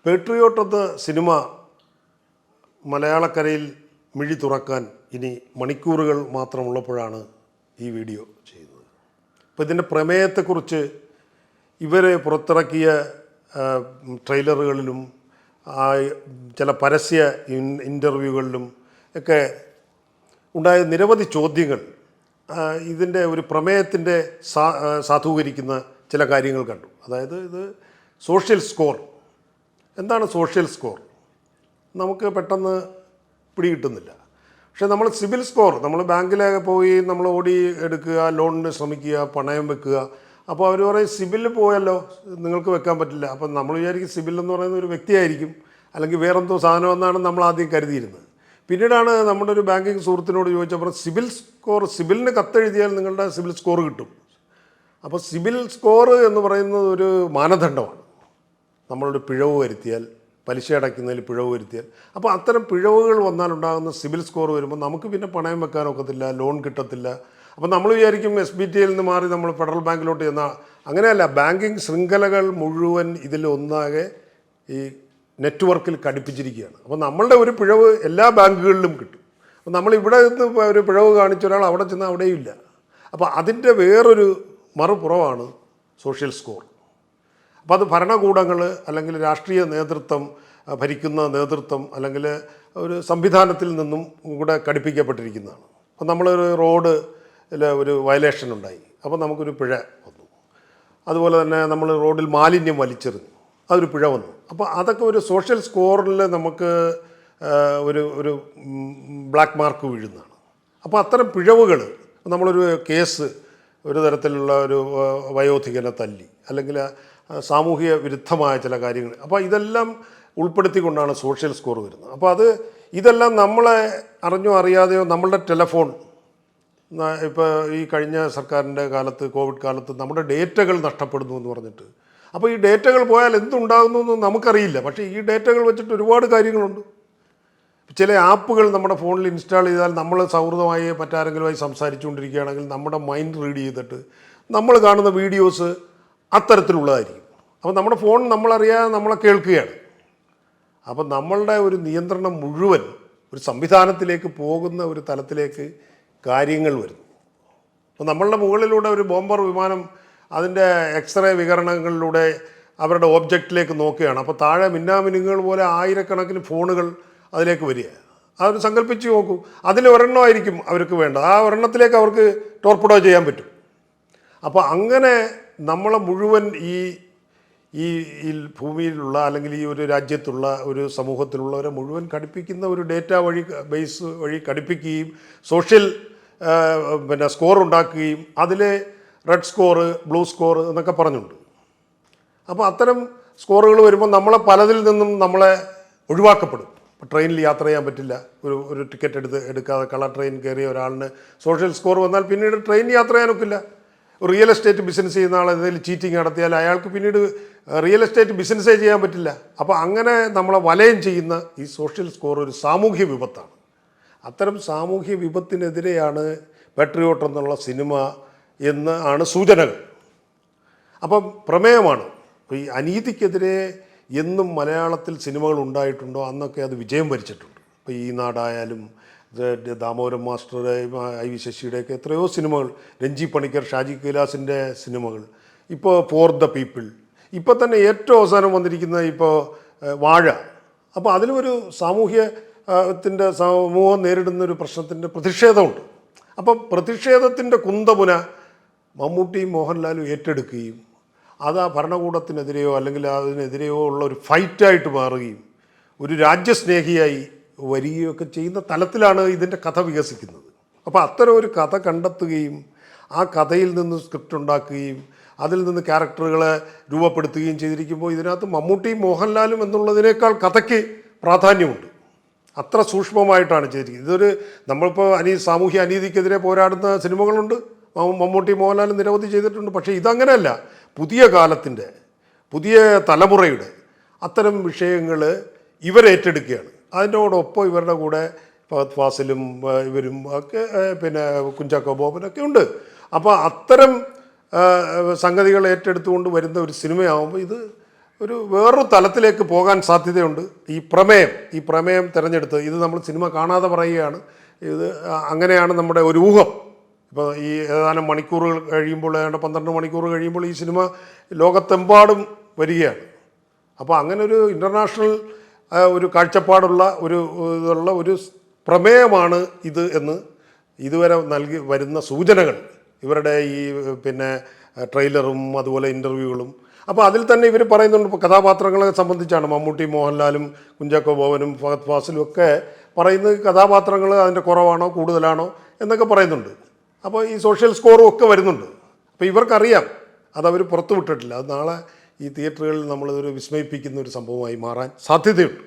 Patriot എന്ന cinema മലയാളക്കരയിൽ മിഴി തുറക്കാൻ ഇനി മണിക്കൂറുകൾ മാത്രമുള്ളപ്പോഴാണ് ഈ വീഡിയോ ചെയ്യുന്നത്. അപ്പോൾ ഇതിൻ്റെ പ്രമേയത്തെക്കുറിച്ച് ഇവർ പുറത്തിറക്കിയ ട്രെയിലറുകളിലും ചില പരസ്യ ഇൻ്റർവ്യൂകളിലും ഒക്കെ ഉണ്ടായ നിരവധി ചോദ്യങ്ങൾ ഇതിൻ്റെ ഒരു പ്രമേയത്തിൻ്റെ സാധൂകരിക്കുന്ന ചില കാര്യങ്ങൾ കണ്ടു. അതായത് ഇത് സോഷ്യൽ സ്കോർ. എന്താണ് സോഷ്യൽ സ്കോർ? നമുക്ക് പെട്ടെന്ന് പിടികിട്ടുന്നില്ല. പക്ഷേ നമ്മൾ സിബിൽ സ്കോർ, നമ്മൾ ബാങ്കിലൊക്കെ പോയി നമ്മൾ ഓടി എടുക്കുക, ലോണിന് ശ്രമിക്കുക, പണയം വെക്കുക. അപ്പോൾ അവർ പറയും സിബിൽ പോയല്ലോ, നിങ്ങൾക്ക് വെക്കാൻ പറ്റില്ല. അപ്പം നമ്മൾ വിചാരിക്കും സിബിൽ എന്ന് പറയുന്ന ഒരു വ്യക്തിയായിരിക്കും, അല്ലെങ്കിൽ വേറെന്തോ സാധനമെന്നാണ് നമ്മൾ ആദ്യം കരുതിയിരുന്നത്. പിന്നീടാണ് നമ്മുടെ ഒരു ബാങ്കിങ് സുഹൃത്തിനോട് ചോദിച്ചപ്പോൾ സിബിൽ സ്കോർ, സിബിലിന് കത്തെഴുതിയാൽ നിങ്ങളുടെ സിബിൽ സ്കോർ കിട്ടും. അപ്പോൾ സിബിൽ സ്കോർ എന്ന് പറയുന്നത് ഒരു മാനദണ്ഡമാണ്. നമ്മളൊരു പിഴവ് വരുത്തിയാൽ, പലിശ അടയ്ക്കുന്നതിൽ പിഴവ് വരുത്തിയാൽ, അപ്പോൾ അത്തരം പിഴവുകൾ വന്നാലുണ്ടാകുന്ന സിബിൽ സ്കോർ വരുമ്പോൾ നമുക്ക് പിന്നെ പണയം വെക്കാനൊക്കത്തില്ല, ലോൺ കിട്ടത്തില്ല. അപ്പോൾ നമ്മൾ വിചാരിക്കും SBTയിൽ നിന്ന് മാറി നമ്മൾ ഫെഡറൽ ബാങ്കിലോട്ട് ചെന്നാൽ അങ്ങനെയല്ല. ബാങ്കിങ് ശൃംഖലകൾ മുഴുവൻ ഇതിലൊന്നാകെ ഈ നെറ്റ്വർക്കിൽ ഘടിപ്പിച്ചിരിക്കുകയാണ്. അപ്പോൾ നമ്മളുടെ ഒരു പിഴവ് എല്ലാ ബാങ്കുകളിലും കിട്ടും. അപ്പോൾ നമ്മളിവിടെ നിന്ന് ഒരു പിഴവ് കാണിച്ച ഒരാൾ അവിടെ ചെന്നാൽ അവിടെയും ഇല്ല. അപ്പോൾ അതിൻ്റെ വേറൊരു മറുപുറമാണ് സോഷ്യൽ സ്കോർ. അപ്പോൾ അത് ഭരണകൂടങ്ങൾ അല്ലെങ്കിൽ രാഷ്ട്രീയ നേതൃത്വം, ഭരിക്കുന്ന നേതൃത്വം അല്ലെങ്കിൽ ഒരു സംവിധാനത്തിൽ നിന്നും കൂടെ ഘടിപ്പിക്കപ്പെട്ടിരിക്കുന്നതാണ്. അപ്പോൾ നമ്മളൊരു റോഡിൽ ഒരു വയലേഷൻ ഉണ്ടായി, അപ്പോൾ നമുക്കൊരു പിഴ വന്നു. അതുപോലെ തന്നെ നമ്മൾ റോഡിൽ മാലിന്യം വലിച്ചെറിഞ്ഞു, അതൊരു പിഴ വന്നു. അപ്പോൾ അതൊക്കെ ഒരു സോഷ്യൽ സ്കോറിൽ നമുക്ക് ഒരു ബ്ലാക്ക് മാർക്ക് വീഴുന്നതാണ്. അപ്പോൾ അത്തരം പിഴവുകൾ, നമ്മളൊരു കേസ്, ഒരു തരത്തിലുള്ള ഒരു വയോധികനെ തല്ലി, അല്ലെങ്കിൽ സാമൂഹിക വിരുദ്ധമായ ചില കാര്യങ്ങൾ, അപ്പോൾ ഇതെല്ലാം ഉൾപ്പെടുത്തിക്കൊണ്ടാണ് സോഷ്യൽ സ്കോർ വരുന്നത്. അപ്പോൾ ഇതെല്ലാം നമ്മളെ അറിഞ്ഞോ അറിയാതെയോ നമ്മളുടെ ടെലഫോൺ, ഇപ്പോൾ ഈ കഴിഞ്ഞ സർക്കാരിൻ്റെ കാലത്ത്, കോവിഡ് കാലത്ത് നമ്മുടെ ഡേറ്റകൾ നഷ്ടപ്പെടുന്നു എന്ന് പറഞ്ഞിട്ട്, അപ്പോൾ ഈ ഡേറ്റകൾ പോയാൽ എന്തുണ്ടാകുന്നു എന്ന് നമുക്കറിയില്ല. പക്ഷേ ഈ ഡേറ്റകൾ വെച്ചിട്ട് ഒരുപാട് കാര്യങ്ങളുണ്ട്. ചില ആപ്പുകൾ നമ്മുടെ ഫോണിൽ ഇൻസ്റ്റാൾ ചെയ്താൽ നമ്മൾ സൗഹൃദമായി മറ്റാരെങ്കിലുമായി സംസാരിച്ചുകൊണ്ടിരിക്കുകയാണെങ്കിൽ നമ്മുടെ മൈൻഡ് റീഡ് ചെയ്തിട്ട് നമ്മൾ കാണുന്ന വീഡിയോസ് അത്തരത്തിലുള്ളതായിരിക്കും. അപ്പോൾ നമ്മുടെ ഫോൺ നമ്മളറിയാതെ നമ്മളെ കേൾക്കുകയാണ്. അപ്പോൾ നമ്മളുടെ ഒരു നിയന്ത്രണം മുഴുവൻ ഒരു സംവിധാനത്തിലേക്ക് പോകുന്ന ഒരു തലത്തിലേക്ക് കാര്യങ്ങൾ വരുന്നു. അപ്പോൾ നമ്മളുടെ മുകളിലൂടെ ഒരു ബോംബർ വിമാനം അതിൻ്റെ എക്സ്റേ വികരണങ്ങളിലൂടെ അവരുടെ ഓബ്ജക്റ്റിലേക്ക് നോക്കുകയാണ്. അപ്പോൾ താഴെ മിന്നാമിനുങ്ങൾ പോലെ ആയിരക്കണക്കിന് ഫോണുകൾ അതിലേക്ക് വരിക. അവർ സങ്കല്പിച്ച് നോക്കൂ, അതിൽ ഒരെണ്ണമായിരിക്കും അവർക്ക് വേണ്ടത്, ആ ഒരെണ്ണത്തിലേക്ക് അവർക്ക് ടോർപിഡോ ചെയ്യാൻ പറ്റും. അപ്പോൾ അങ്ങനെ നമ്മളെ മുഴുവൻ ഈ ഭൂമിയിലുള്ള അല്ലെങ്കിൽ ഈ ഒരു രാജ്യത്തുള്ള ഒരു സമൂഹത്തിലുള്ളവരെ മുഴുവൻ ഘടിപ്പിക്കുന്ന ഒരു ഡേറ്റ വഴി, ബേസ് വഴി ഘടിപ്പിക്കുകയും സോഷ്യൽ സ്കോർ ഉണ്ടാക്കുകയും അതിൽ റെഡ് സ്കോർ, ബ്ലൂ സ്കോർ എന്നൊക്കെ പറഞ്ഞുണ്ട്. അപ്പോൾ അത്തരം സ്കോറുകൾ വരുമ്പോൾ നമ്മളെ പലതിൽ നിന്നും നമ്മളെ ഒഴിവാക്കപ്പെടും. ഇപ്പോൾ ട്രെയിനിൽ യാത്ര ചെയ്യാൻ പറ്റില്ല, ഒരു ടിക്കറ്റ് എടുക്കാതെ കളർ ട്രെയിൻ കയറിയ ഒരാളിന് സോഷ്യൽ സ്കോർ വന്നാൽ പിന്നീട് ട്രെയിൻ യാത്ര ചെയ്യാനൊക്കില്ല. റിയൽ എസ്റ്റേറ്റ് ബിസിനസ് ചെയ്യുന്ന ആൾ എന്തെങ്കിലും ചീറ്റിംഗ് നടത്തിയാൽ അയാൾക്ക് പിന്നീട് റിയൽ എസ്റ്റേറ്റ് ബിസിനസ്സേ ചെയ്യാൻ പറ്റില്ല. അപ്പോൾ അങ്ങനെ നമ്മളെ വലയം ചെയ്യുന്ന ഈ സോഷ്യൽ സ്കോർ ഒരു സാമൂഹ്യ വിപത്താണ്. അത്തരം സാമൂഹ്യ വിപത്തിനെതിരെയാണ് പേട്രിയോട്ട് എന്നുള്ള സിനിമ ആണ് സൂചനകൾ. അപ്പം പ്രമേയമാണ്. ഈ അനീതിക്കെതിരെ എന്നും മലയാളത്തിൽ സിനിമകൾ ഉണ്ടായിട്ടുണ്ടോ അന്നൊക്കെ അത് വിജയം വരിച്ചിട്ടുണ്ട്. ഇപ്പോൾ ഈ നാടായാലും ദാമോദരൻ മാസ്റ്റർ, IV ശശിയുടെയൊക്കെ എത്രയോ സിനിമകൾ, രഞ്ജി പണിക്കർ, ഷാജി കൈലാസിൻ്റെ സിനിമകൾ, ഇപ്പോൾ ഫോർ ദ പീപ്പിൾ, ഇപ്പോൾ തന്നെ ഏറ്റവും അവസാനം വന്നിരിക്കുന്ന ഇപ്പോൾ വാഴ. അപ്പോൾ അതിലൊരു സമൂഹം നേരിടുന്നൊരു പ്രശ്നത്തിൻ്റെ പ്രതിഷേധമുണ്ട്. അപ്പം പ്രതിഷേധത്തിൻ്റെ കുന്തമുന മമ്മൂട്ടിയും മോഹൻലാലും ഏറ്റെടുക്കുകയും അത് ആ ഭരണകൂടത്തിനെതിരെയോ അല്ലെങ്കിൽ അതിനെതിരെയോ ഉള്ള ഒരു ഫൈറ്റായിട്ട് മാറുകയും ഒരു രാജ്യസ്നേഹിയായി വരികയൊക്കെ ചെയ്യുന്ന തലത്തിലാണ് ഇതിൻ്റെ കഥ വികസിക്കുന്നത്. അപ്പോൾ അത്തരം ഒരു കഥ കണ്ടെത്തുകയും ആ കഥയിൽ നിന്ന് സ്ക്രിപ്റ്റ് ഉണ്ടാക്കുകയും അതിൽ നിന്ന് ക്യാരക്ടറുകളെ രൂപപ്പെടുത്തുകയും ചെയ്തിരിക്കുമ്പോൾ ഇതിനകത്ത് മമ്മൂട്ടിയും മോഹൻലാലും എന്നുള്ളതിനേക്കാൾ കഥയ്ക്ക് പ്രാധാന്യമുണ്ട്. അത്ര സൂക്ഷ്മമായിട്ടാണ് ചെയ്തിരിക്കുന്നത്. നമ്മളിപ്പോൾ സാമൂഹ്യ അനീതിക്കെതിരെ പോരാടുന്ന സിനിമകളുണ്ട്, മമ്മൂട്ടി മോഹൻലാലും നിരവധി ചെയ്തിട്ടുണ്ട്. പക്ഷേ ഇതങ്ങനെയല്ല. പുതിയ കാലത്തിൻ്റെ, പുതിയ തലമുറയുടെ അത്തരം വിഷയങ്ങൾ ഇവരേറ്റെടുക്കുകയാണ്. അതിനോടൊപ്പം ഇവരുടെ കൂടെ ഫഹദ് ഫാസിലും ഇവരും ഒക്കെ, പിന്നെ കുഞ്ചാക്കോ ബോബനൊക്കെ ഉണ്ട്. അപ്പോൾ അത്തരം സംഗതികൾ ഏറ്റെടുത്തുകൊണ്ട് വരുന്ന ഒരു സിനിമയാകുമ്പോൾ ഇത് ഒരു വേറൊരു തലത്തിലേക്ക് പോകാൻ സാധ്യതയുണ്ട്. ഈ പ്രമേയം തിരഞ്ഞെടുത്ത് ഇത് നമ്മൾ സിനിമ കാണാതെ പറയുകയാണ്. ഇത് അങ്ങനെയാണ് നമ്മുടെ ഒരു ഊഹം. ഇപ്പോൾ ഈ ഏതാനും മണിക്കൂറുകൾ കഴിയുമ്പോൾ, ഏതാണ്ട് 12 മണിക്കൂർ കഴിയുമ്പോൾ ഈ സിനിമ ലോകത്തെമ്പാടും വരികയാണ്. അപ്പോൾ അങ്ങനെ ഒരു ഇൻ്റർനാഷണൽ ഒരു കാഴ്ചപ്പാടുള്ള ഒരു പ്രമേയമാണ് ഇത് എന്ന് ഇതുവരെ വരുന്ന സൂചനകൾ, ഇവരുടെ ഈ പിന്നെ ട്രെയിലറും അതുപോലെ ഇൻ്റർവ്യൂകളും. അപ്പോൾ അതിൽ തന്നെ ഇവർ പറയുന്നുണ്ട്, ഇപ്പോൾ കഥാപാത്രങ്ങളെ സംബന്ധിച്ചാണ് മമ്മൂട്ടി, മോഹൻലാലും, കുഞ്ചാക്കോ ബോബനും, ഫഹദ് ഫാസിലും ഒക്കെ പറയുന്നത് കഥാപാത്രങ്ങൾ അതിൻ്റെ കുറവാണോ കൂടുതലാണോ എന്നൊക്കെ പറയുന്നുണ്ട്. അപ്പോൾ ഈ സോഷ്യൽ സ്കോറും ഒക്കെ വരുന്നുണ്ട്. അപ്പോൾ ഇവർക്കറിയാം, അതവർ പുറത്തു വിട്ടിട്ടില്ല. അത് നാളെ ഈ തിയേറ്ററുകളിൽ നമ്മളതൊരു വിസ്മയിപ്പിക്കുന്ന ഒരു സംഭവമായി മാറാൻ സാധ്യതയുണ്ട്.